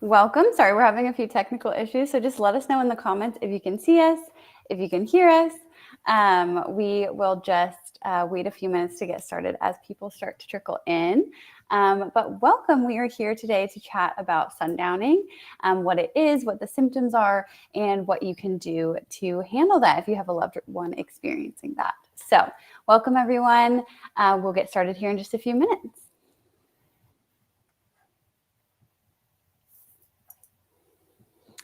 Welcome. Sorry, we're having a few technical issues, so just let us know in the comments if you can see us, if you can hear us. We will just wait a few minutes to get started as people start to trickle in. But welcome. We are here today to chat about sundowning, what it is, what the symptoms are, and what you can do to handle that if you have a loved one experiencing that. So welcome, everyone. We'll get started here in just a few minutes.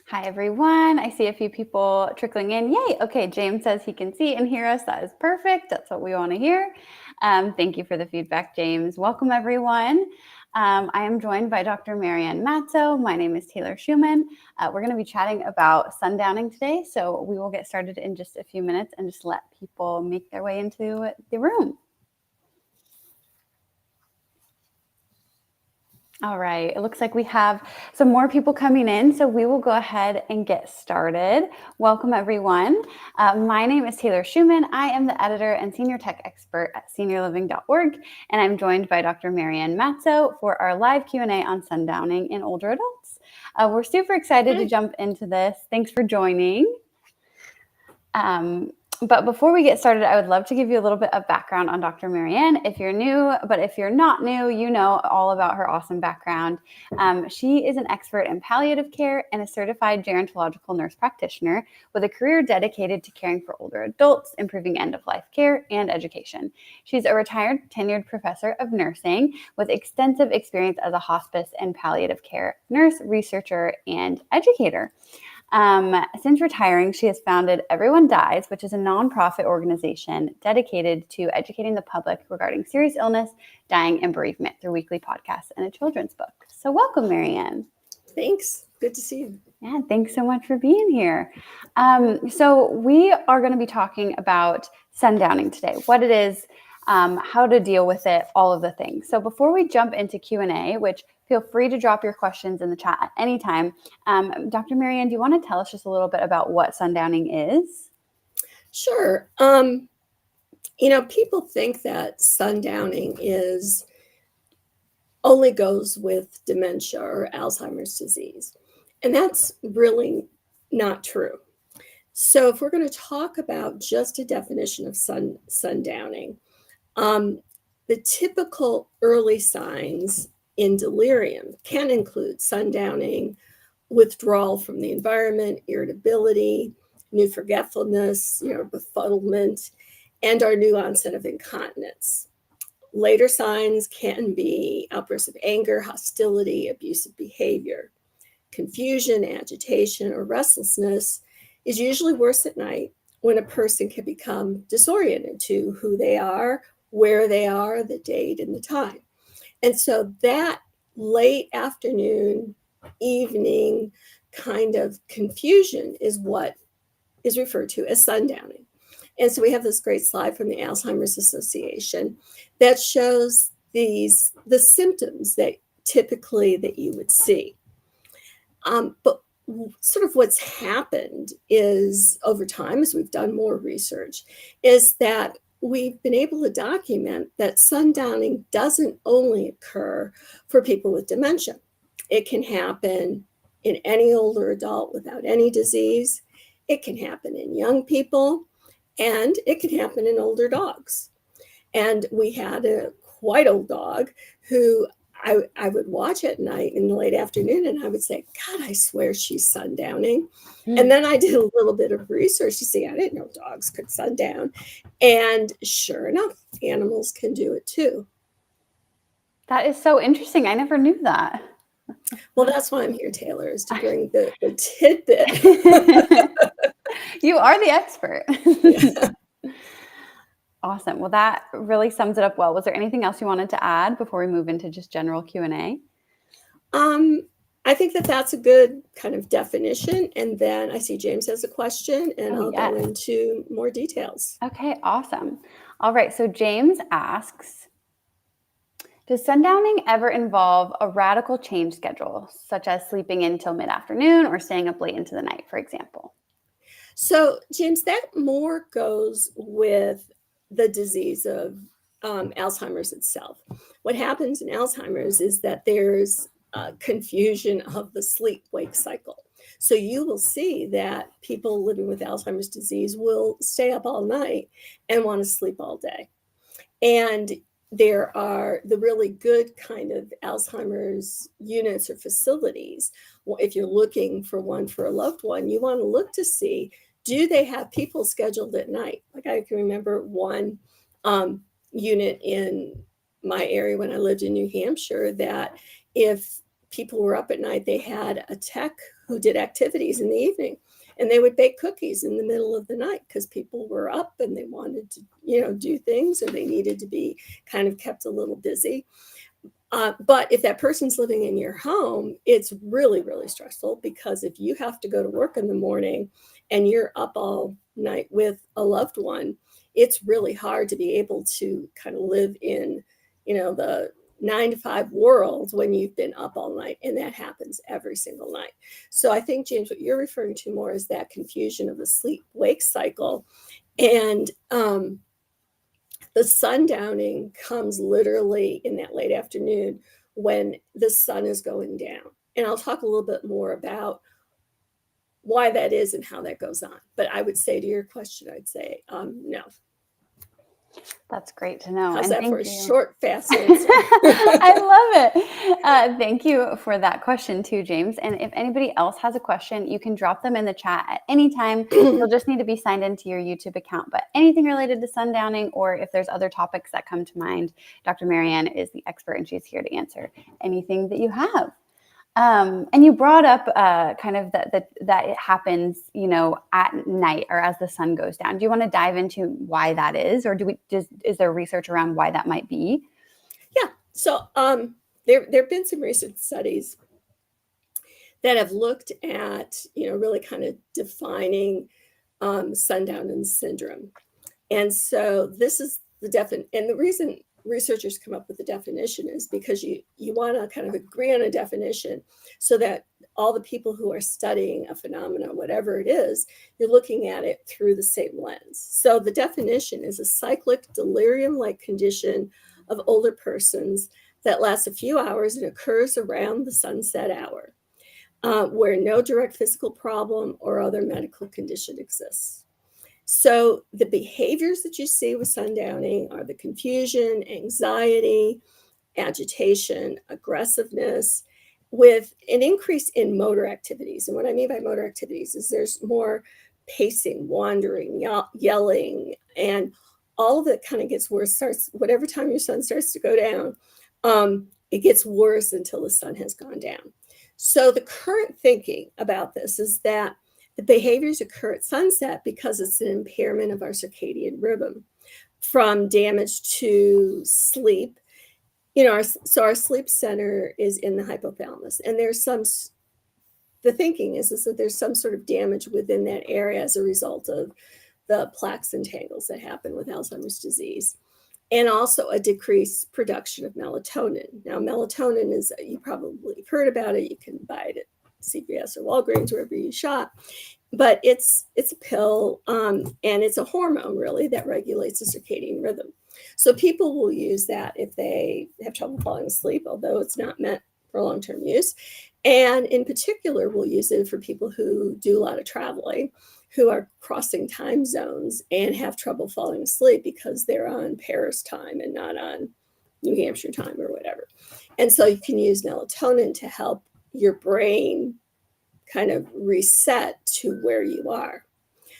Hi, everyone. I see a few people trickling in. Yay. Okay, James says he can see and hear us. That is perfect. That's what we want to hear. Thank you for the feedback, James. Welcome, everyone. I am joined by Dr. Marianne Matzo. My name is Taylor Schumann. We're going to be chatting about sundowning today, so we will get started in just a few minutes and just let people make their way into the room. All right, it looks like we have some more people coming in, so we will go ahead and get started. Welcome, everyone. My name is Taylor Schumann. I am the editor and senior tech expert at seniorliving.org, and I'm joined by Dr. Marianne Matzo for our live Q&A on sundowning in older adults. We're super excited to jump into this. Thanks for joining. But before we get started, I would love to give you a little bit of background on Dr. Marianne. If you're new, but if you're not new, you know all about her awesome background. She is an expert in palliative care and a certified gerontological nurse practitioner with a career dedicated to caring for older adults, improving end-of-life care, and education. She's a retired tenured professor of nursing with extensive experience as a hospice and palliative care nurse, researcher, and educator. Since retiring, she has founded Everyone Dies, which is a nonprofit organization dedicated to educating the public regarding serious illness, dying, and bereavement through weekly podcasts and a children's book. So welcome, Marianne. Thanks. Good to see you. Yeah, thanks so much for being here. So we are going to be talking about sundowning today, what it is, how to deal with it, all of the things. So before we jump into Q&A, which feel free to drop your questions in the chat at any time. Dr. Marianne, do you want to tell us just a little bit about what sundowning is? Sure. People think that sundowning only goes with dementia or Alzheimer's disease. And that's really not true. So if we're going to talk about just a definition of sundowning, the typical early signs in delirium can include sundowning, withdrawal from the environment, irritability, new forgetfulness, befuddlement, and our new onset of incontinence. Later signs can be outbursts of anger, hostility, abusive behavior. Confusion, agitation, or restlessness is usually worse at night when a person can become disoriented to who they are, where they are, the date, and the time. And so that late afternoon, evening kind of confusion is what is referred to as sundowning. And so we have this great slide from the Alzheimer's Association that shows the symptoms that typically that you would see. But sort of what's happened is over time, as we've done more research, is that we've been able to document that sundowning doesn't only occur for people with dementia. It can happen in any older adult without any disease. It can happen in young people, and it can happen in older dogs. And we had a quite old dog who I would watch at night in the late afternoon, and I would say, God, I swear she's sundowning. And then I did a little bit of research to see, I didn't know dogs could sundown. And sure enough, animals can do it too. That is so interesting. I never knew that. Well, that's why I'm here, Taylor, is to bring the tidbit. You are the expert. Yeah. Awesome. Well, that really sums it up well. Was there anything else you wanted to add before we move into just general Q&A? I think that that's a good kind of definition. And then I see James has a question, and I'll go into more details. Okay, awesome. All right. So James asks, does sundowning ever involve a radical change schedule, such as sleeping in till mid-afternoon or staying up late into the night, for example? So, James, that more goes with the disease of Alzheimer's itself. What happens in Alzheimer's is that there's confusion of the sleep-wake cycle. So you will see that people living with Alzheimer's disease will stay up all night and want to sleep all day. And there are the really good kind of Alzheimer's units or facilities. If you're looking for one for a loved one, you want to look to see, do they have people scheduled at night? Like I can remember one unit in my area when I lived in New Hampshire that if people were up at night, they had a tech who did activities in the evening. And they would bake cookies in the middle of the night because people were up and they wanted to, do things, and they needed to be kind of kept a little busy. But if that person's living in your home, it's really, really stressful, because if you have to go to work in the morning and you're up all night with a loved one, it's really hard to be able to kind of live in, the 9-to-5 world when you've been up all night, and that happens every single night. So I think, James, what you're referring to more is that confusion of the sleep-wake cycle. And the sundowning comes literally in that late afternoon when the sun is going down. And I'll talk a little bit more about why that is and how that goes on. But I would say, to your question, I'd say no. That's great to know. How's and that for a you. short, fast answer? I love it. Thank you for that question too, James. And if anybody else has a question, you can drop them in the chat at any time. You'll just need to be signed into your YouTube account. But anything related to sundowning, or if there's other topics that come to mind, Dr. Marianne is the expert, and she's here to answer anything that you have. And you brought up kind of that it happens, at night or as the sun goes down. Do you want to dive into why that is, or is there research around why that might be? Yeah. So there have been some recent studies that have looked at, really kind of defining Sundowning syndrome. And so this is and the reason researchers come up with the definition is because you want to kind of agree on a definition so that all the people who are studying a phenomenon, whatever it is, you're looking at it through the same lens. So the definition is a cyclic delirium-like condition of older persons that lasts a few hours and occurs around the sunset hour, where no direct physical problem or other medical condition exists. So the behaviors that you see with sundowning are the confusion, anxiety, agitation, aggressiveness, with an increase in motor activities. And what I mean by motor activities is there's more pacing, wandering, yelling, and all of it kind of gets worse. Whatever time your sun starts to go down, it gets worse until the sun has gone down. So the current thinking about this is that the behaviors occur at sunset because it's an impairment of our circadian rhythm, from damage to sleep. Our sleep center is in the hypothalamus, and the thinking is that there's some sort of damage within that area as a result of the plaques and tangles that happen with Alzheimer's disease, and also a decreased production of melatonin. Now, melatonin is, you probably heard about it. You can buy it at CVS or Walgreens, wherever you shop. But it's a pill, and it's a hormone, really, that regulates the circadian rhythm. So people will use that if they have trouble falling asleep, although it's not meant for long-term use. And in particular, we'll use it for people who do a lot of traveling, who are crossing time zones and have trouble falling asleep because they're on Paris time and not on New Hampshire time or whatever. And so you can use melatonin to help your brain kind of reset to where you are.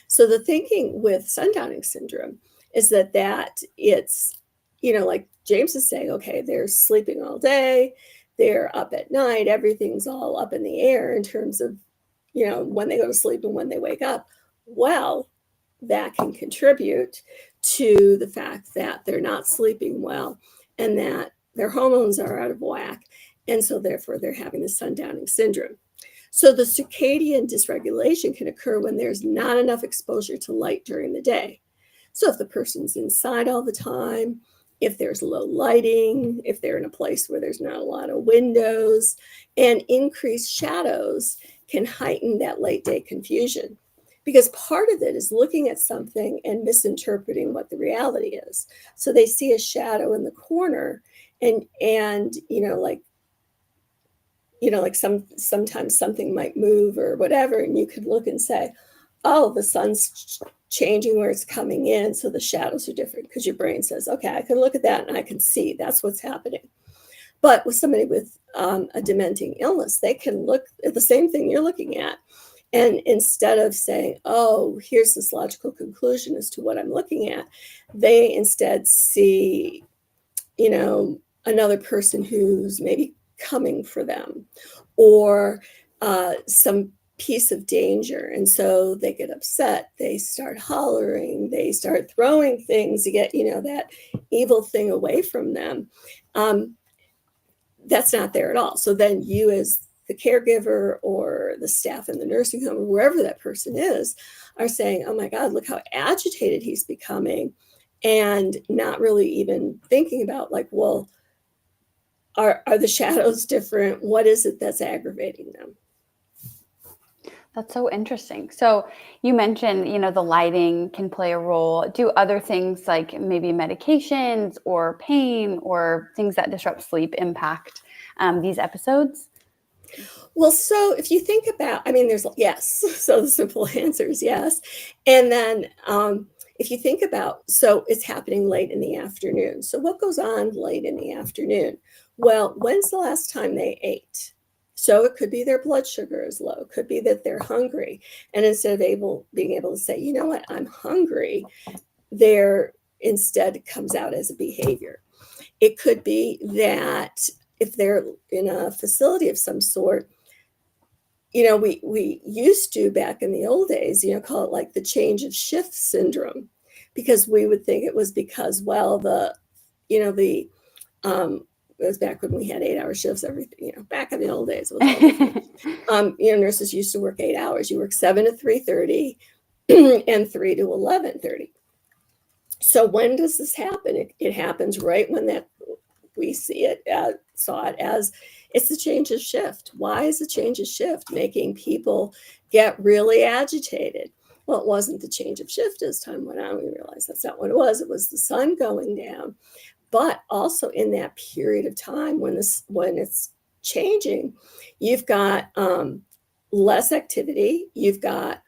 So the thinking with sundowning syndrome is that it's, like James is saying, okay, they're sleeping all day, they're up at night, everything's all up in the air in terms of, when they go to sleep and when they wake up. Well, that can contribute to the fact that they're not sleeping well and that their hormones are out of whack. And so therefore they're having the sundowning syndrome. So the circadian dysregulation can occur when there's not enough exposure to light during the day. So if the person's inside all the time, if there's low lighting, if they're in a place where there's not a lot of windows, and increased shadows can heighten that late day confusion. Because part of it is looking at something and misinterpreting what the reality is. So they see a shadow in the corner and like like sometimes something might move or whatever, and you could look and say, oh, the sun's changing where it's coming in, so the shadows are different, because your brain says, okay, I can look at that and I can see that's what's happening. But with somebody with a dementing illness, they can look at the same thing you're looking at, and instead of saying, oh, here's this logical conclusion as to what I'm looking at, they instead see, another person who's maybe coming for them, or some piece of danger. And so they get upset, they start hollering, they start throwing things to get, that evil thing away from them. That's not there at all. So then you, as the caregiver or the staff in the nursing home or wherever that person is, are saying, oh my God, look how agitated he's becoming, and not really even thinking about, like, well, are the shadows different? What is it that's aggravating them? That's so interesting. So you mentioned, the lighting can play a role. Do other things like maybe medications or pain or things that disrupt sleep impact these episodes? Well, so if you think about, there's yes. So the simple answer is yes. And then if you think about, so it's happening late in the afternoon. So what goes on late in the afternoon? Well, when's the last time they ate? So it could be their blood sugar is low. It could be that they're hungry. And instead of being able to say, you know what, I'm hungry, there instead comes out as a behavior. It could be that if they're in a facility of some sort, we used to, back in the old days, call it like the change of shift syndrome, because we would think it was because, well, it was back when we had 8-hour shifts, everything, back in the old days, it was all different. Nurses used to work 8 hours. You work 7 to 3:30 and 3 to 11:30. So when does this happen? It happens right when that we saw it as it's a change of shift. Why is the change of shift making people get really agitated? Well, it wasn't the change of shift as time went on. We realized that's not what it was. It was the sun going down. But also in that period of time when it's changing, you've got less activity, you've got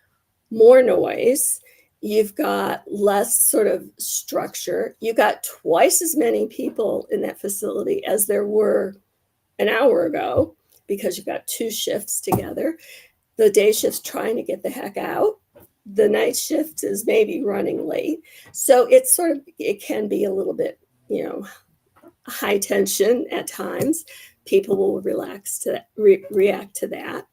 more noise, you've got less sort of structure, you've got twice as many people in that facility as there were an hour ago, because you've got 2 shifts together. The day shift's trying to get the heck out. The night shift is maybe running late. So it can be a little bit, high tension at times. People will relax to react to that.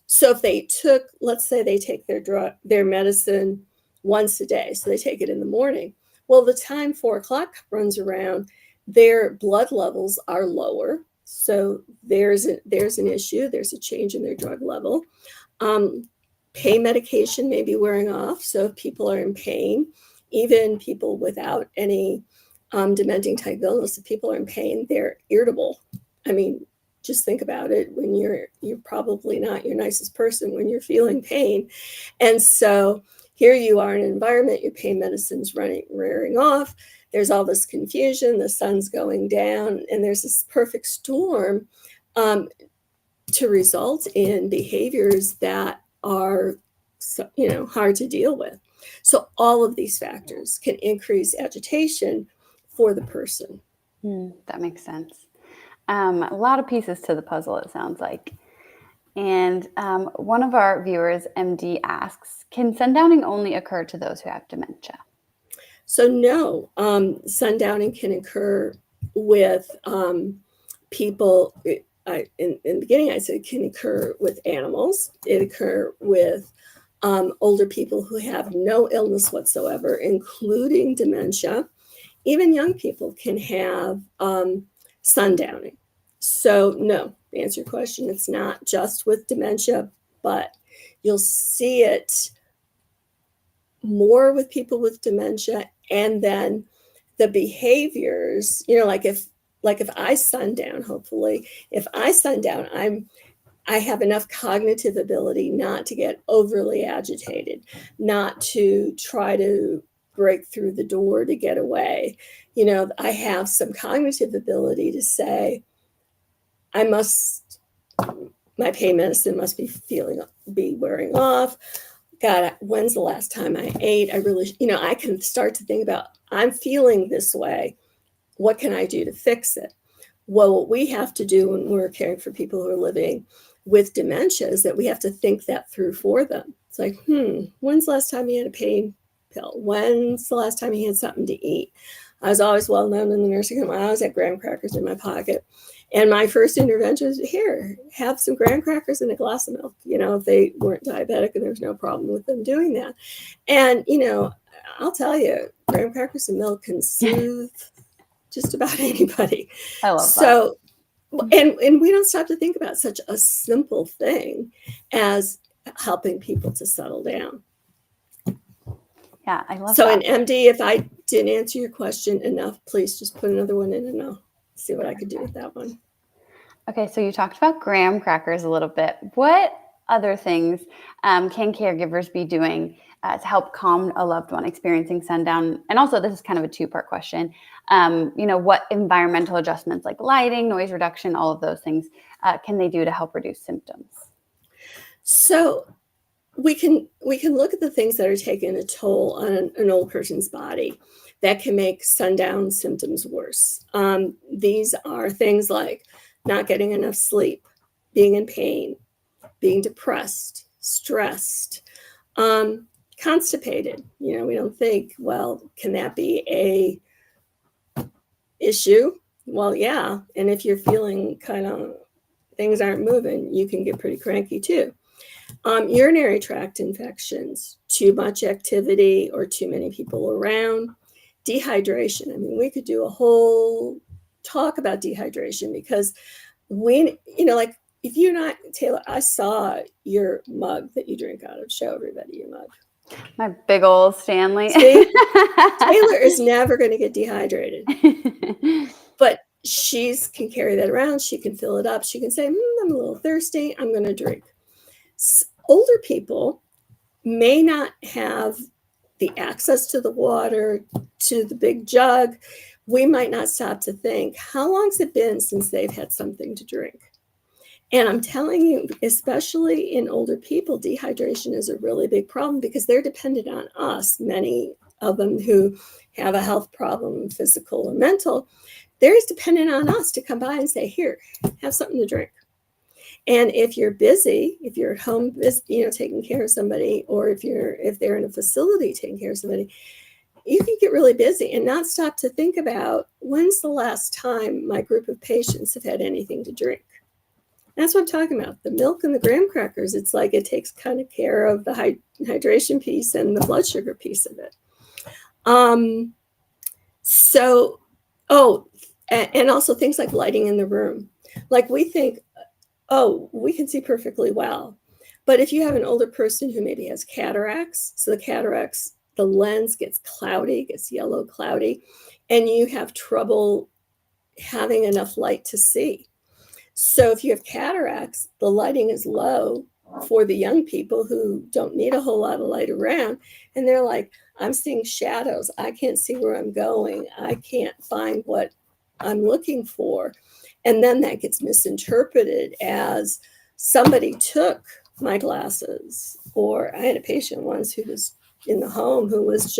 So if let's say they take their medicine once a day, so they take it in the morning. Well, the time 4 o'clock runs around, their blood levels are lower. So there's an issue. There's a change in their drug level. Pain medication may be wearing off. So if people are in pain, even people without any dementing type illness, if people are in pain, they're irritable. Just think about it. When you're probably not your nicest person when you're feeling pain. And so here you are in an environment, your pain medicine's wearing off. There's all this confusion, the sun's going down, and there's this perfect storm to result in behaviors that are, hard to deal with. So all of these factors can increase agitation for the person. That makes sense. A lot of pieces to the puzzle, it sounds like. And one of our viewers, MD, asks, can sundowning only occur to those who have dementia? So no, sundowning can occur with people. In the beginning, I said it can occur with animals. It occur with older people who have no illness whatsoever, including dementia. Even young people can have sundowning. So no, to answer your question, it's not just with dementia, but you'll see it more with people with dementia. And then the behaviors, like if I sundown, hopefully, if I sundown, I have enough cognitive ability not to get overly agitated, not to try to break through the door to get away. I have some cognitive ability to say, I must my pain medicine must be wearing off. God, when's the last time I ate? I really, I can start to think about, I'm feeling this way. What can I do to fix it? Well, what we have to do when we're caring for people who are living with dementia is that we have to think that through for them. It's like, when's the last time you had a pain pill? When's the last time you had something to eat? I was always well known in the nursing home. I always had graham crackers in my pocket. And my first intervention was, here, have some graham crackers and a glass of milk, if they weren't diabetic, and there was no problem with them doing that. And, I'll tell you, graham crackers and milk can soothe just about anybody. I love so, that. And we don't stop to think about such a simple thing as helping people to settle down. Yeah, I love that. So in MD, if I didn't answer your question enough, please just put another one in and I'll see what I could do with that one. Okay, so you talked about graham crackers a little bit. What other things can caregivers be doing to help calm a loved one experiencing sundown? And also, this is kind of a two-part question. What environmental adjustments like lighting, noise reduction, all of those things can they do to help reduce symptoms? So we can look at the things that are taking a toll on an old person's body that can make sundown symptoms worse. These are things like not getting enough sleep, being in pain, being depressed, stressed, constipated. We don't think, well, can that be a issue? Well, yeah. And if you're feeling kind of things aren't moving, you can get pretty cranky too. Urinary tract infections, too much activity or too many people around, dehydration. I mean, we could do a whole talk about dehydration because like if you're not, Taylor, I saw your mug that you drink out of. Show everybody your mug. My big old Stanley. See? Taylor is never going to get dehydrated. But she can carry that around. She can fill it up. She can say, I'm a little thirsty. I'm going to drink. Older people may not have the access to the water, to the big jug. We might not stop to think, how long's it been since they've had something to drink? And I'm telling you, especially in older people, dehydration is a really big problem because they're dependent on us. Many of them who have a health problem, physical or mental, they're dependent on us to come by and say, here, have something to drink. And if you're busy, if you're at home, taking care of somebody, or if they're in a facility taking care of somebody, you can get really busy and not stop to think about, when's the last time my group of patients have had anything to drink? That's what I'm talking about. The milk and the graham crackers, it's like it takes kind of care of the hydration piece and the blood sugar piece of it. And also things like lighting in the room. Like we think, we can see perfectly well. But if you have an older person who maybe has cataracts, so the cataracts, the lens gets cloudy, gets yellow cloudy, and you have trouble having enough light to see. So if you have cataracts, the lighting is low for the young people who don't need a whole lot of light around. And they're like, I'm seeing shadows. I can't see where I'm going. I can't find what I'm looking for. And then that gets misinterpreted as somebody took my glasses. Or I had a patient once who was in the home who was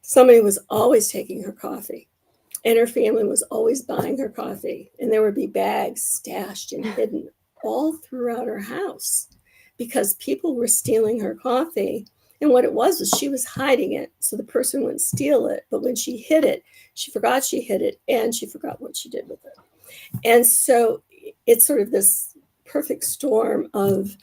somebody was always taking her coffee. And her family was always buying her coffee. And there would be bags stashed and hidden all throughout her house because people were stealing her coffee. And what it was she was hiding it so the person wouldn't steal it. But when she hid it, she forgot she hid it and she forgot what she did with it. And so it's sort of this perfect storm of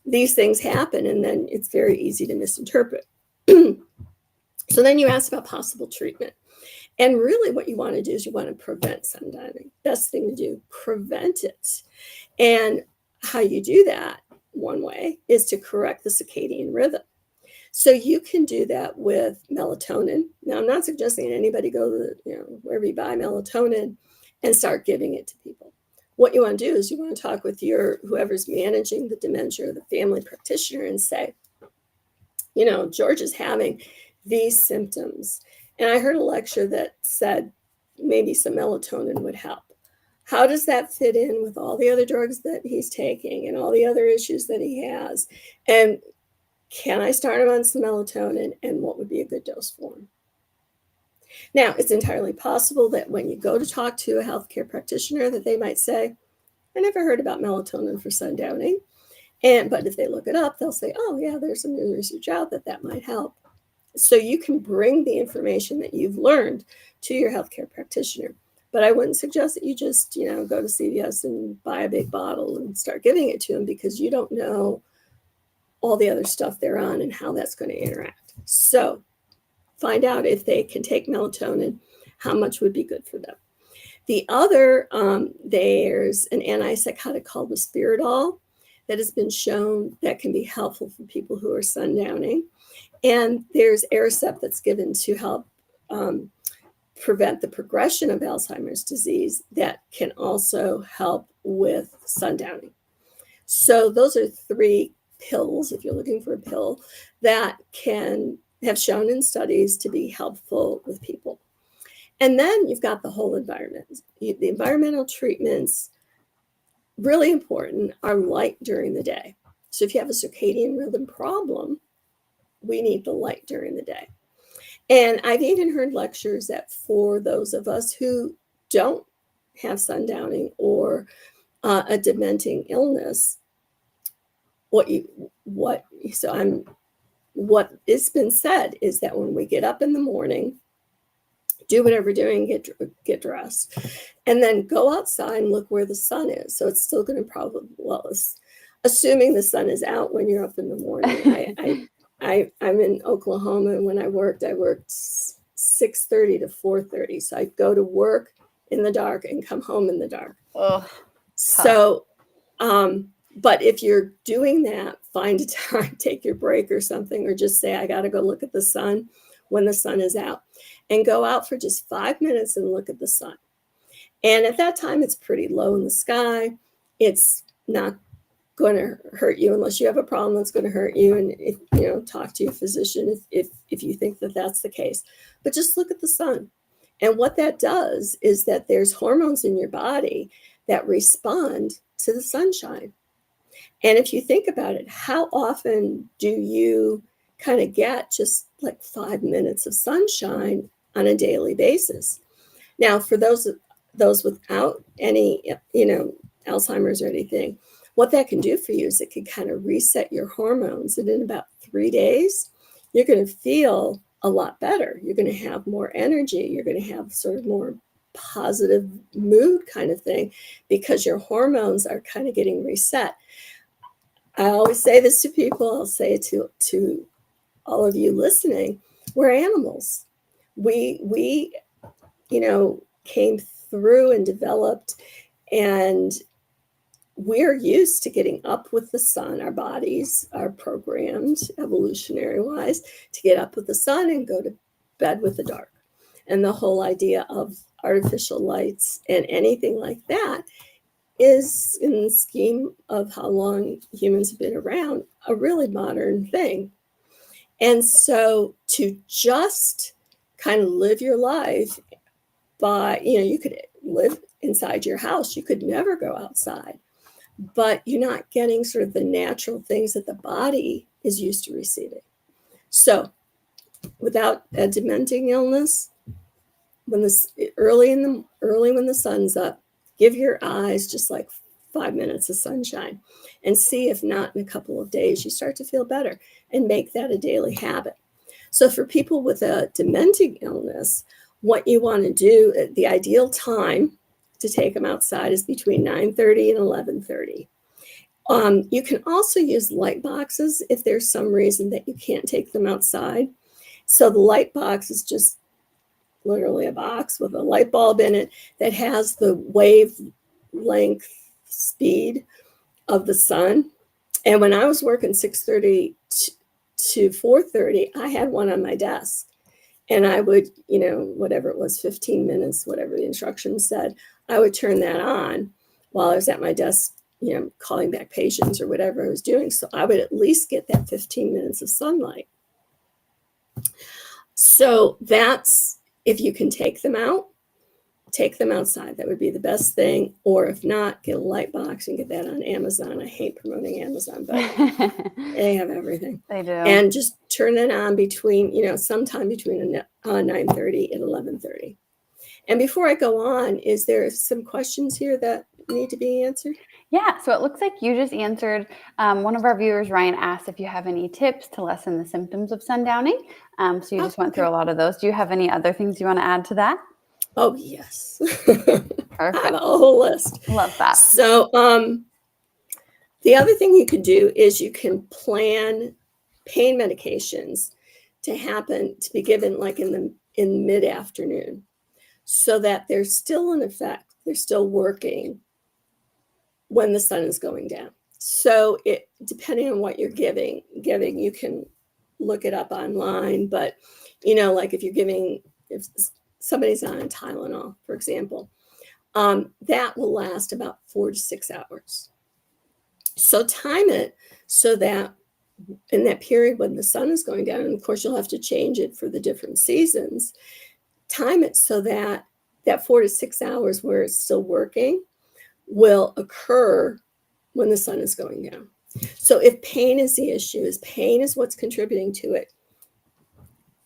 these things happen, and then it's very easy to misinterpret. So then you ask about possible treatment. And really what you want to do is you want to prevent sundowning. Best thing to do, prevent it. And how you do that, one way, is to correct the circadian rhythm. So you can do that with melatonin. Now, I'm not suggesting anybody go to wherever you buy melatonin and start giving it to people. What you want to do is you want to talk with whoever's managing the dementia or the family practitioner and say, George is having these symptoms. And I heard a lecture that said maybe some melatonin would help. How does that fit in with all the other drugs that he's taking and all the other issues that he has? And can I start him on some melatonin, and what would be a good dose for him? Now, it's entirely possible that when you go to talk to a healthcare practitioner that they might say, I never heard about melatonin for sundowning. But if they look it up, they'll say, oh, yeah, there's some new research out that might help. So you can bring the information that you've learned to your healthcare practitioner. But I wouldn't suggest that you just, go to CVS and buy a big bottle and start giving it to them, because you don't know all the other stuff they're on and how that's going to interact. So find out if they can take melatonin, how much would be good for them. The other, there's an antipsychotic called risperidol that has been shown that can be helpful for people who are sundowning. And there's Aricept that's given to help prevent the progression of Alzheimer's disease that can also help with sundowning. So those are 3 pills, if you're looking for a pill, that can have shown in studies to be helpful with people. And then you've got the whole environment. The environmental treatments, really important, are light during the day. So if you have a circadian rhythm problem, we need the light during the day. And I've even heard lectures that for those of us who don't have sundowning or a dementing illness, what has been said is that when we get up in the morning, do whatever you're doing, get dressed, and then go outside and look where the sun is. So it's still going to probably, assuming the sun is out when you're up in the morning. I'm in Oklahoma, and when I worked 6:30 to 4:30. So I'd go to work in the dark and come home in the dark. Oh, so, but if you're doing that, find a time, take your break or something, or just say, I got to go look at the sun when the sun is out, and go out for just 5 minutes and look at the sun. And at that time, it's pretty low in the sky. It's not going to hurt you unless you have a problem that's going to hurt you. And if, talk to your physician if you think that that's the case. But just look at the sun. And what that does is that there's hormones in your body that respond to the sunshine. And if you think about it, how often do you kind of get just like 5 minutes of sunshine on a daily basis? Now, for those without any, Alzheimer's or anything, what that can do for you is it can kind of reset your hormones. And in about 3 days, you're going to feel a lot better. You're going to have more energy. You're going to have sort of more positive mood kind of thing, because your hormones are kind of getting reset. I always say this to people. I'll say it to all of you listening. We're animals. We came through and developed, and we're used to getting up with the sun. Our bodies are programmed evolutionary wise to get up with the sun and go to bed with the dark. And the whole idea of artificial lights and anything like that is, in the scheme of how long humans have been around, a really modern thing. And so to just kind of live your life by, you could live inside your house. You could never go outside, but you're not getting sort of the natural things that the body is used to receiving. So without a dementing illness, when the sun's up, give your eyes just like 5 minutes of sunshine, and see if not in a couple of days you start to feel better, and make that a daily habit. So for people with a dementing illness, what you want to do, the ideal time to take them outside is between 9:30 and 11:30. You can also use light boxes if there's some reason that you can't take them outside. So the light box is just literally a box with a light bulb in it that has the wavelength speed of the sun. And when I was working 6:30 to 4:30, I had one on my desk. And I would, whatever it was, 15 minutes, whatever the instructions said, I would turn that on while I was at my desk, calling back patients or whatever I was doing. So I would at least get that 15 minutes of sunlight. So that's if you can take them out. take them outside. That would be the best thing. Or if not, get a light box and get that on Amazon. I hate promoting Amazon, but they have everything. They do. And just turn it on between, sometime between 9:30 and 11:30. And before I go on, is there some questions here that need to be answered? Yeah, so it looks like you just answered one of our viewers, Ryan, asked if you have any tips to lessen the symptoms of sundowning. So you just went through a lot of those. Do you have any other things you want to add to that? Oh, yes. Perfect. I have a whole list. Love that. So the other thing you can do is you can plan pain medications to be given like in mid-afternoon, so that they're still in effect. They're still working when the sun is going down. So depending on what you're giving, you can look it up online. But like if somebody's on Tylenol, for example, that will last about 4 to 6 hours. So time it so that in that period when the sun is going down, and of course you'll have to change it for the different seasons, time it so that 4 to 6 hours where it's still working will occur when the sun is going down. So if pain is the issue, pain is what's contributing to it,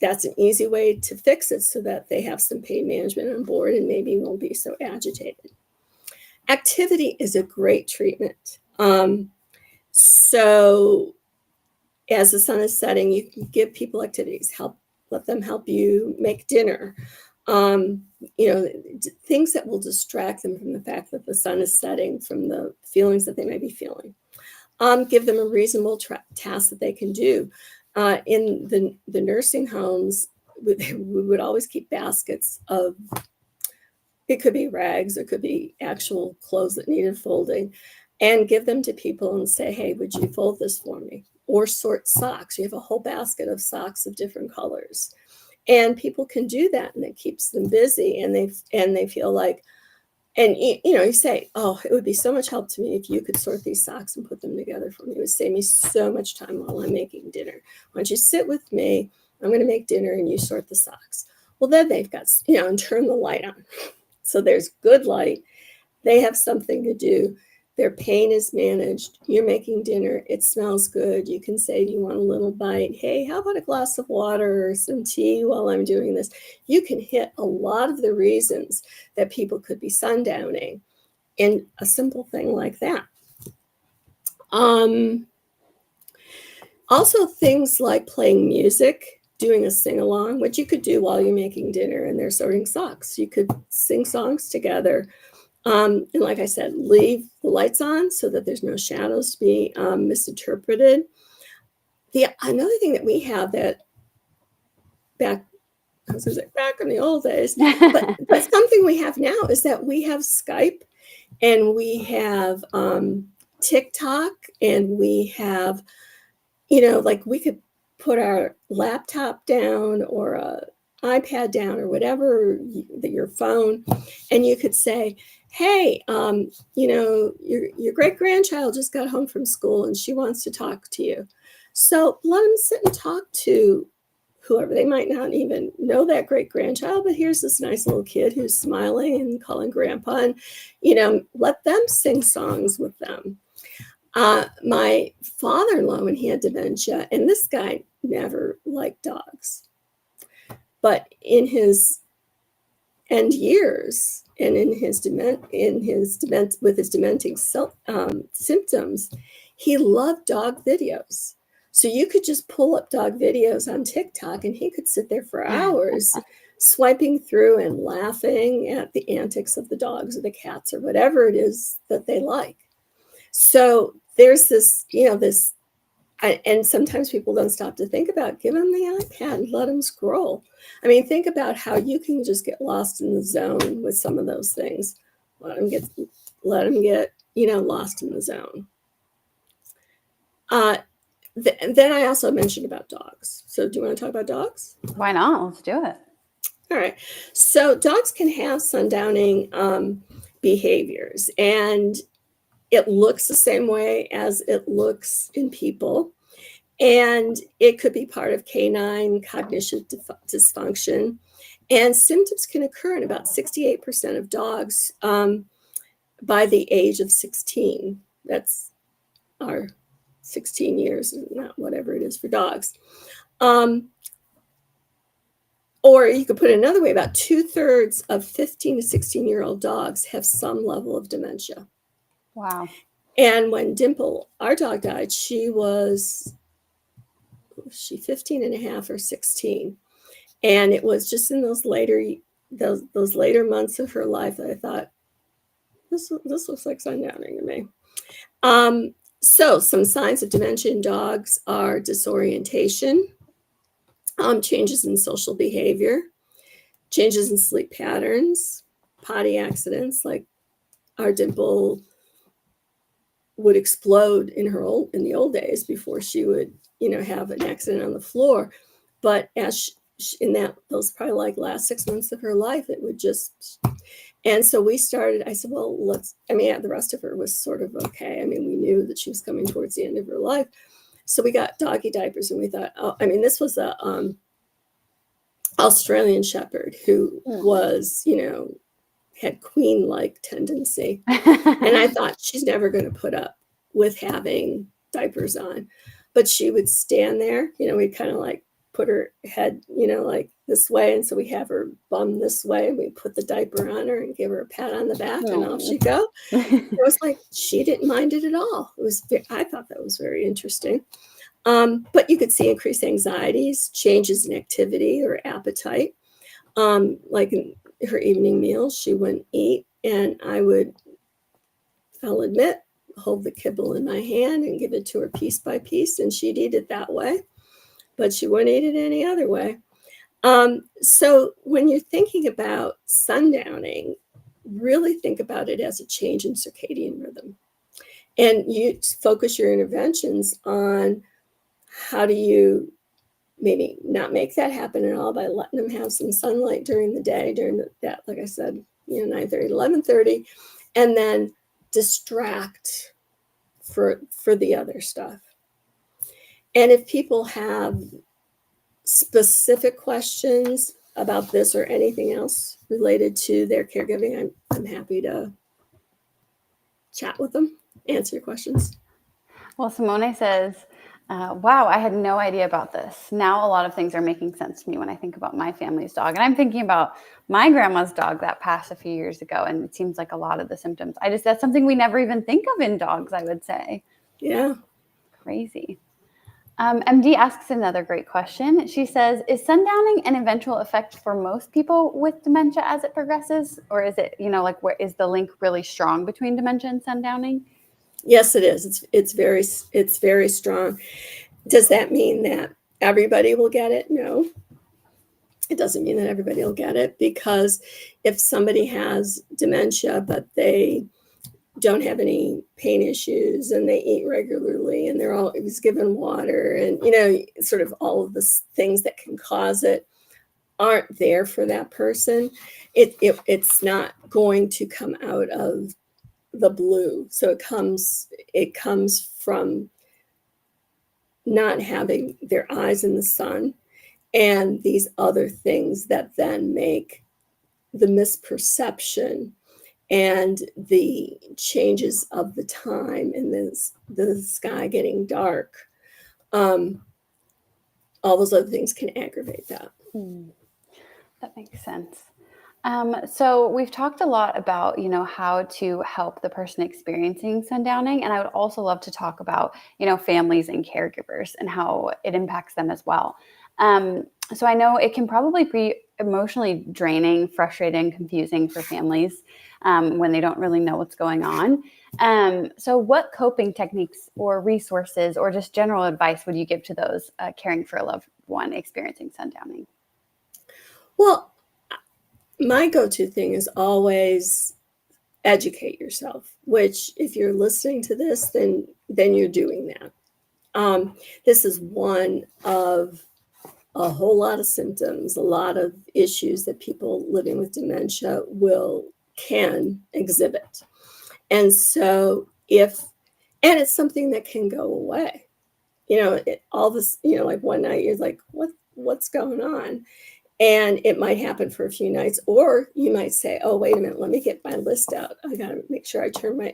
that's an easy way to fix it so that they have some pain management on board and maybe won't be so agitated. Activity is a great treatment. So as the sun is setting, you can give people activities, let them help you make dinner. Things that will distract them from the fact that the sun is setting, from the feelings that they may be feeling. Give them a reasonable task that they can do. In the nursing homes, we would always keep baskets of, it could be rags, it could be actual clothes that needed folding, and give them to people and say, hey, would you fold this for me? Or sort socks. You have a whole basket of socks of different colors. And people can do that, and it keeps them busy, and they feel like, and you say, oh, it would be so much help to me if you could sort these socks and put them together for me. It would save me so much time while I'm making dinner. Why don't you sit with me? I'm going to make dinner and you sort the socks. Well, then they've got, and turn the light on. So there's good light. They have something to do. Their pain is managed. You're making dinner. It smells good. You can say, do you want a little bite? Hey, how about a glass of water or some tea while I'm doing this? You can hit a lot of the reasons that people could be sundowning in a simple thing like that. Also, things like playing music, doing a sing-along, which you could do while you're making dinner and they're sorting socks. You could sing songs together. And like I said, leave the lights on so that there's no shadows to be misinterpreted. Another thing that we have that back in the old days, but something we have now is that we have Skype, and we have TikTok, and we have, like we could put our laptop down or a iPad down or whatever, your phone, and you could say, hey, your great-grandchild just got home from school and she wants to talk to you. So let them sit and talk to whoever. They might not even know that great-grandchild, but here's this nice little kid who's smiling and calling grandpa, and, let them sing songs with them. My father-in-law, when he had dementia, and this guy never liked dogs, but in his end years and with his dementing symptoms, he loved dog videos. So you could just pull up dog videos on TikTok, and he could sit there for hours swiping through and laughing at the antics of the dogs or the cats or whatever it is that they like. So there's this, and sometimes people don't stop to think about, give them the iPad and let them scroll. I mean, think about how you can just get lost in the zone with some of those things. Let them get lost in the zone. Then I also mentioned about dogs. So do you want to talk about dogs? Why not? Let's do it. All right. So dogs can have sundowning behaviors, and it looks the same way as it looks in people. And it could be part of canine cognitive dysfunction. And symptoms can occur in about 68% of dogs by the age of 16. That's our 16 years, not whatever it is for dogs. Or you could put it another way, about 2/3 of 15 to 16-year-old dogs have some level of dementia. Wow. And when Dimple, our dog, died, she 15 and a half or 16. And it was just in those later months of her life that I thought, this looks like Sundowning to me. So some signs of dementia in dogs are disorientation, changes in social behavior, changes in sleep patterns, potty accidents, like our Dimple would explode in the old days before she would, have an accident on the floor. But as in those probably like last 6 months of her life, it would just. And so we started, I said, well, the rest of her was sort of okay. I mean, we knew that she was coming towards the end of her life. So we got doggy diapers, and we thought, this was a Australian Shepherd who was, had queen-like tendency. And I thought, she's never going to put up with having diapers on. But she would stand there, we'd kind of like put her head, like this way. And so we have her bum this way, and we put the diaper on her and give her a pat on the back, and off she'd go. It was like, she didn't mind it at all. I thought that was very interesting. But you could see increased anxieties, changes in activity or appetite. Like in her evening meals, she wouldn't eat, and I'll admit, hold the kibble in my hand and give it to her piece by piece, and she'd eat it that way, but she wouldn't eat it any other way. So when you're thinking about sundowning, really think about it as a change in circadian rhythm. And you focus your interventions on how do you maybe not make that happen at all by letting them have some sunlight during the day, during that, like I said, 9:30 to 11:30, and then distract for the other stuff. And if people have specific questions about this or anything else related to their caregiving, I'm happy to chat with them, answer your questions. Well, Simone says, wow, I had no idea about this. Now a lot of things are making sense to me when I think about my family's dog. And I'm thinking about my grandma's dog that passed a few years ago. And it seems like a lot of the symptoms, that's something we never even think of in dogs, I would say. Yeah. Crazy. MD asks another great question. She says, is sundowning an eventual effect for most people with dementia as it progresses? Or is it, where is the link really strong between dementia and sundowning? Yes, it is. It's very strong. Does that mean that everybody will get it? No. It doesn't mean that everybody will get it, because if somebody has dementia, but they don't have any pain issues and they eat regularly and they're always given water and, sort of all of the things that can cause it aren't there for that person, it's not going to come out of the blue. So it comes from not having their eyes in the sun and these other things that then make the misperception and the changes of the time and the sky getting dark. All those other things can aggravate that. That makes sense. So we've talked a lot about, how to help the person experiencing sundowning. And I would also love to talk about, families and caregivers and how it impacts them as well. So I know it can probably be emotionally draining, frustrating, confusing for families when they don't really know what's going on. So what coping techniques or resources or just general advice would you give to those caring for a loved one experiencing sundowning? Well, my go-to thing is always educate yourself, which if you're listening to this, then you're doing that. This is one of a whole lot of symptoms, a lot of issues that people living with dementia can exhibit. And so and it's something that can go away, all this, like one night you're like, what's going on? And it might happen for a few nights, or you might say, oh, wait a minute, let me get my list out. I got to make sure I turn my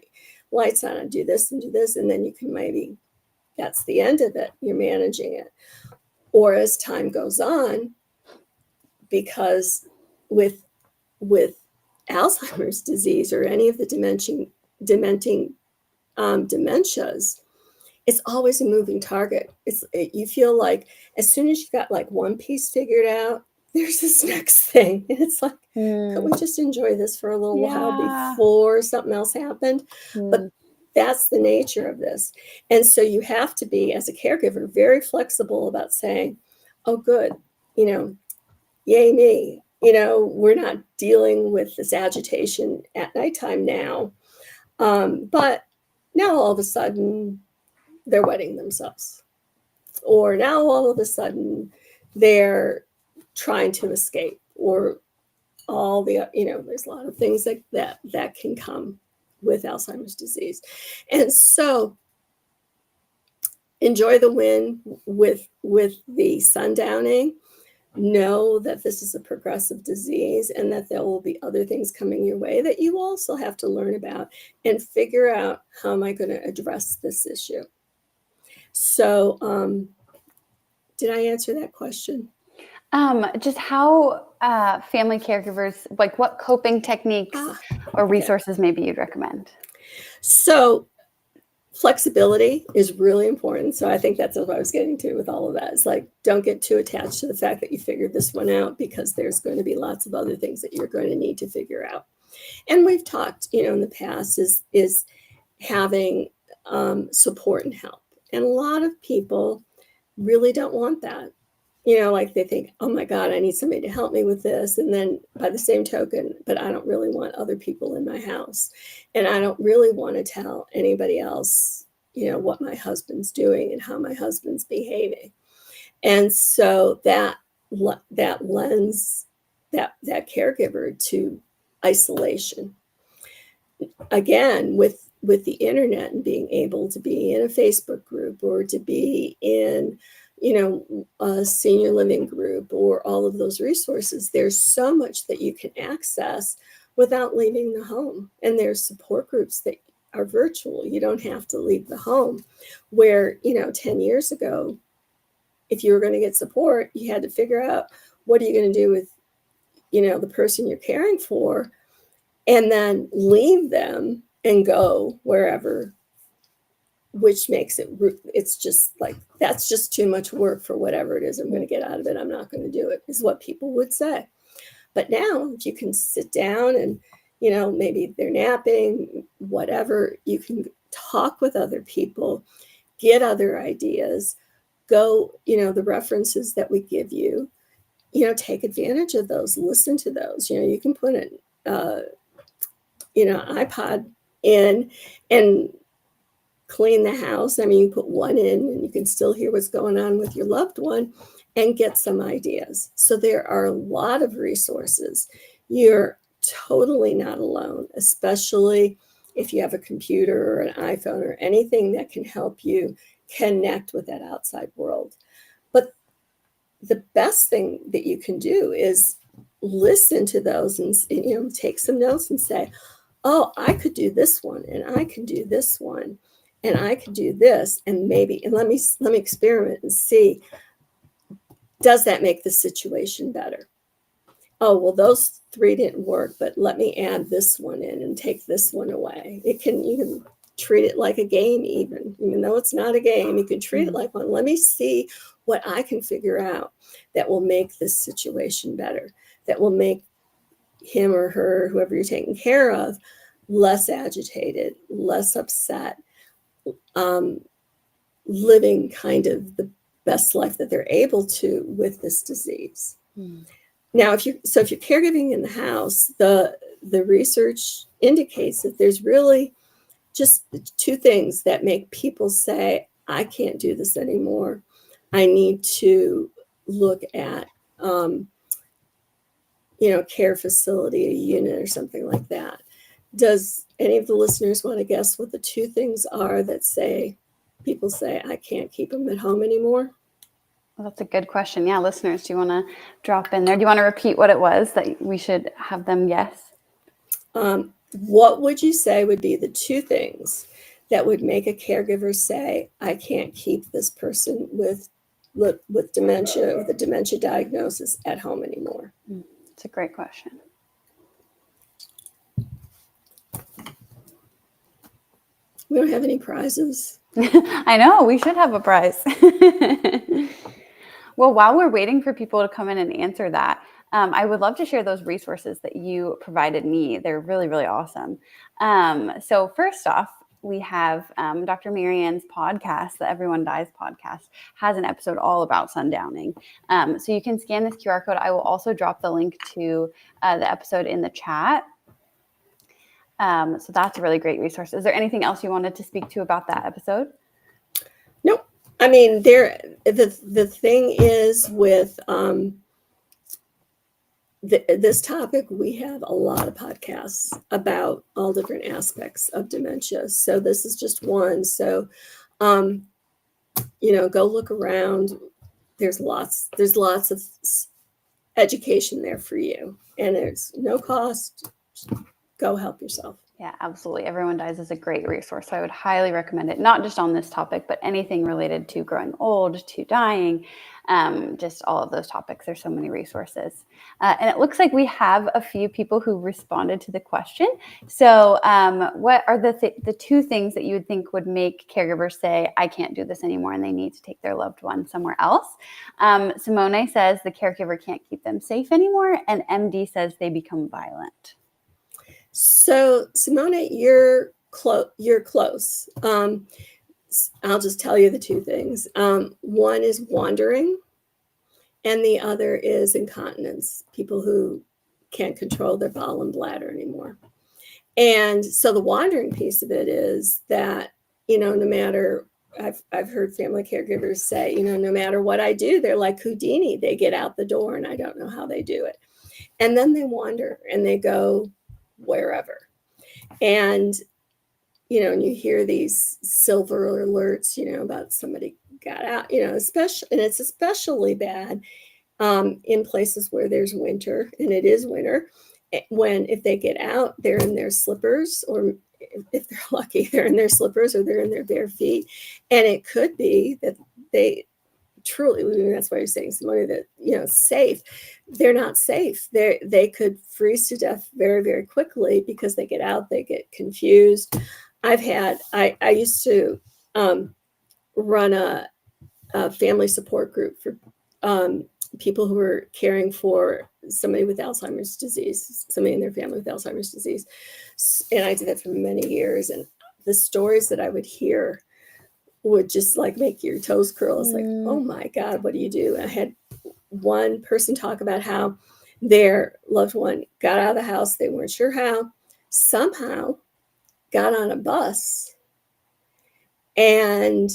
lights on and do this and do this. And then you can maybe, that's the end of it. You're managing it. Or as time goes on, because with Alzheimer's disease or any of the dementias, it's always a moving target. You feel like as soon as you got like one piece figured out, there's this next thing. And it's like, could we just enjoy this for a little while before something else happened? But that's the nature of this. And so you have to be, as a caregiver, very flexible about saying, oh, good, yay me. We're not dealing with this agitation at nighttime now. But now all of a sudden they're wetting themselves. Or now all of a sudden they're trying to escape, or all the, there's a lot of things like that can come with Alzheimer's disease. And so enjoy the win with the sundowning. Know that this is a progressive disease and that there will be other things coming your way that you also have to learn about and figure out, how am I going to address this issue? So did I answer that question? Just how family caregivers, like what coping techniques or resources maybe you'd recommend? So flexibility is really important. So I think that's what I was getting to with all of that. It's like, don't get too attached to the fact that you figured this one out, because there's going to be lots of other things that you're going to need to figure out. And we've talked, in the past is having support and help. And a lot of people really don't want that. Like they think, oh my God, I need somebody to help me with this. And then by the same token, but I don't really want other people in my house. And I don't really want to tell anybody else, what my husband's doing and how my husband's behaving. And so that lends that caregiver to isolation. Again, with the internet and being able to be in a Facebook group or to be in a senior living group or all of those resources, there's so much that you can access without leaving the home. And there's support groups that are virtual. You don't have to leave the home, where, 10 years ago, if you were going to get support, you had to figure out, what are you going to do with, the person you're caring for, and then leave them and go wherever, which makes it's just like, that's just too much work for whatever it is I'm going to get out of it. I'm not going to do it, is what people would say. But now, if you can sit down and, maybe they're napping, whatever, you can talk with other people, get other ideas, go, the references that we give you, take advantage of those, listen to those. You can put an iPod in and clean the house. I mean, you put one in and you can still hear what's going on with your loved one and get some ideas. So there are a lot of resources. You're totally not alone, especially if you have a computer or an iPhone or anything that can help you connect with that outside world. But the best thing that you can do is listen to those and take some notes and say, oh, I could do this one, and I can do this one, and I could do this, and maybe, and let me experiment and see, does that make the situation better? Oh, well, those 3 didn't work, but let me add this one in and take this one away. You can treat it like a game, even though it's not a game. You can treat it like one. Let me see what I can figure out that will make this situation better, that will make him or her, whoever you're taking care of, less agitated, less upset, living kind of the best life that they're able to with this disease. Now, if you're caregiving in the house, the research indicates that there's really just 2 things that make people say, I can't do this anymore. I need to look at, care facility, a unit or something like that. Does any of the listeners want to guess what the 2 things are that people say, I can't keep them at home anymore? Well, that's a good question. Yeah, listeners, do you want to drop in there? Do you want to repeat what it was that we should have them guess? What would you say would be the 2 things that would make a caregiver say, I can't keep this person with dementia, with a dementia diagnosis at home anymore? It's a great question. We don't have any prizes. I know, we should have a prize. Well, while we're waiting for people to come in and answer that, I would love to share those resources that you provided me. They're really, really awesome. So first off, we have Dr. Marianne's podcast, the Everyone Dies podcast, has an episode all about sundowning. So you can scan this QR code. I will also drop the link to the episode in the chat. So that's a really great resource. Is there anything else you wanted to speak to about that episode? Nope. I mean, the thing is with this topic, we have a lot of podcasts about all different aspects of dementia. So this is just one. So, go look around. There's lots of education there for you, and there's no cost. Just go help yourself. Yeah, absolutely. Everyone Dies is a great resource. So I would highly recommend it, not just on this topic, but anything related to growing old, to dying, just all of those topics. There's so many resources. And it looks like we have a few people who responded to the question. So what are the 2 things that you would think would make caregivers say, I can't do this anymore, and they need to take their loved one somewhere else? Simone says the caregiver can't keep them safe anymore, and MD says they become violent. So, Simone, you're close. I'll just tell you the 2 things. One is wandering, and the other is incontinence, people who can't control their bowel and bladder anymore. And so the wandering piece of it is that, no matter, I've heard family caregivers say, no matter what I do, they're like Houdini. They get out the door and I don't know how they do it. And then they wander and they go wherever. And, and you hear these silver alerts, about somebody got out, especially, and it's especially bad in places where there's winter, and it is winter, if they get out, they're in their slippers, or if they're lucky, they're in their slippers or they're in their bare feet. And it could be that they truly, that's why you're saying, Simone, that, safe. They're not safe. They could freeze to death very, very quickly because they get out, they get confused. I used to run a family support group for people who were caring for somebody with Alzheimer's disease, somebody in their family with Alzheimer's disease. And I did that for many years. And the stories that I would hear would just like make your toes curl. It's like, oh my God, what do you do? And I had one person talk about how their loved one got out of the house. They weren't sure how, somehow got on a bus and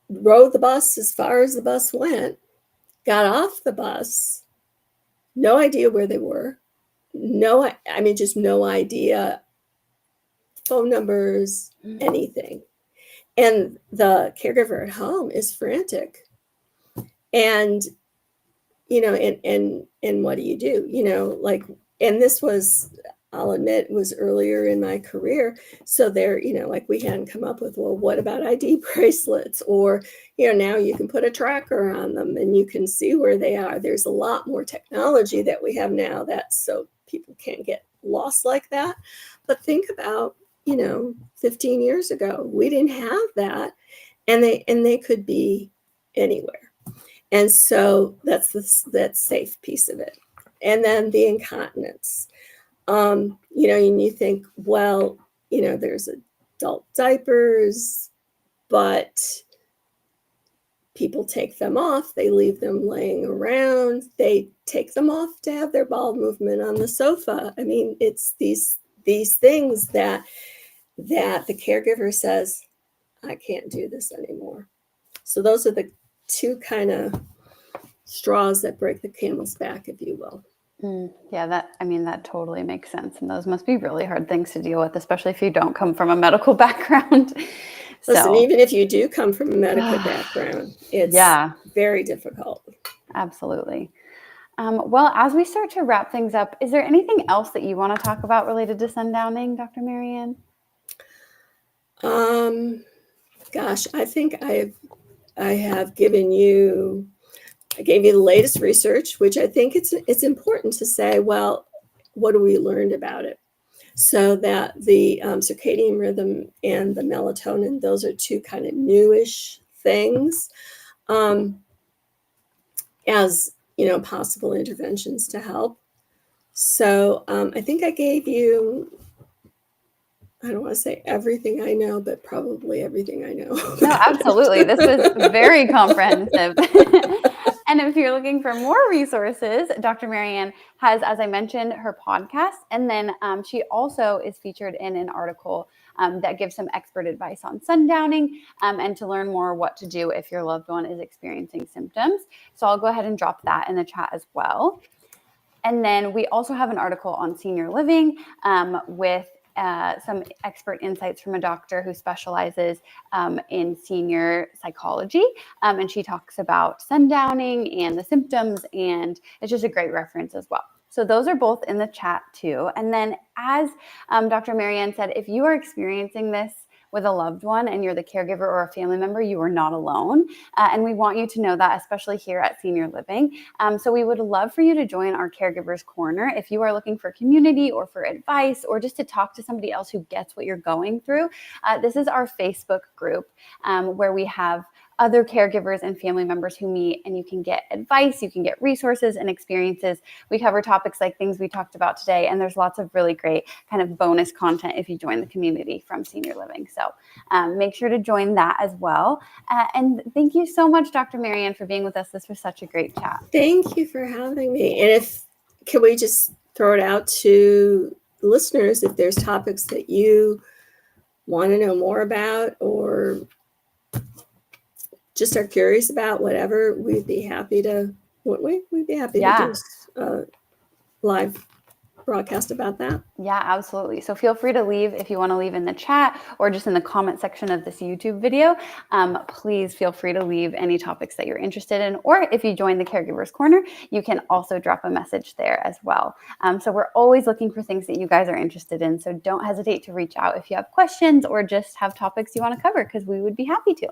rode the bus as far as the bus went, got off the bus, no idea where they were. Just no idea, phone numbers, anything. And the caregiver at home is frantic. And, and what do you do? And this was, I'll admit, was earlier in my career. So there, we hadn't come up with, well, what about ID bracelets? Or, now you can put a tracker on them and you can see where they are. There's a lot more technology that we have now so people can't get lost like that. But think about, 15 years ago, we didn't have that, and they could be anywhere. And so that's that safe piece of it. And then the incontinence, and you think, well, there's adult diapers, but people take them off. They leave them laying around. They take them off to have their bowel movement on the sofa. It's these things that the caregiver says, I can't do this anymore. So those are the 2 kind of straws that break the camel's back, if you will. Yeah, that totally makes sense. And those must be really hard things to deal with, especially if you don't come from a medical background. Listen, So, even if you do come from a medical background, it's yeah, very difficult. absolutely. Well, as we start to wrap things up, is there anything else that you want to talk about related to sundowning, Dr. Marianne? Gosh, I think I have given you, I gave you the latest research, which I think it's important to say, well, what do we learned about it? So that the circadian rhythm and the melatonin, those are two kind of newish things as, possible interventions to help. So I think I gave you, I don't want to say everything I know, but probably everything I know. No, absolutely. This was very comprehensive. And if you're looking for more resources, Dr. Marianne has, as I mentioned, her podcast. And then she also is featured in an article that gives some expert advice on sundowning and to learn more what to do if your loved one is experiencing symptoms. So I'll go ahead and drop that in the chat as well. And then we also have an article on senior living with some expert insights from a doctor who specializes in senior psychology. And she talks about sundowning and the symptoms, and it's just a great reference as well. So those are both in the chat too. And then as Dr. Marianne said, if you are experiencing this with a loved one and you're the caregiver or a family member, you are not alone. And we want you to know that, especially here at Senior Living. So we would love for you to join our Caregivers Corner if you are looking for community or for advice or just to talk to somebody else who gets what you're going through. This is our Facebook group where we have other caregivers and family members who meet, and you can get advice, you can get resources and experiences. We cover topics like things we talked about today, and there's lots of really great kind of bonus content if you join the community from Senior Living. So make sure to join that as well. And thank you so much, Dr. Marianne, for being with us. This was such a great chat. Thank you for having me. And can we just throw it out to listeners, if there's topics that you want to know more about or just are curious about, whatever, we'd be happy to do a live broadcast about that. Yeah, absolutely. So feel free to leave if you want to leave in the chat or just in the comment section of this YouTube video. Please feel free to leave any topics that you're interested in. Or if you join the Caregivers Corner, you can also drop a message there as well. So we're always looking for things that you guys are interested in. So don't hesitate to reach out if you have questions or just have topics you want to cover, because we would be happy to.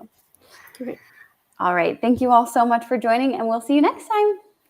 Great. All right. Thank you all so much for joining, and we'll see you next time.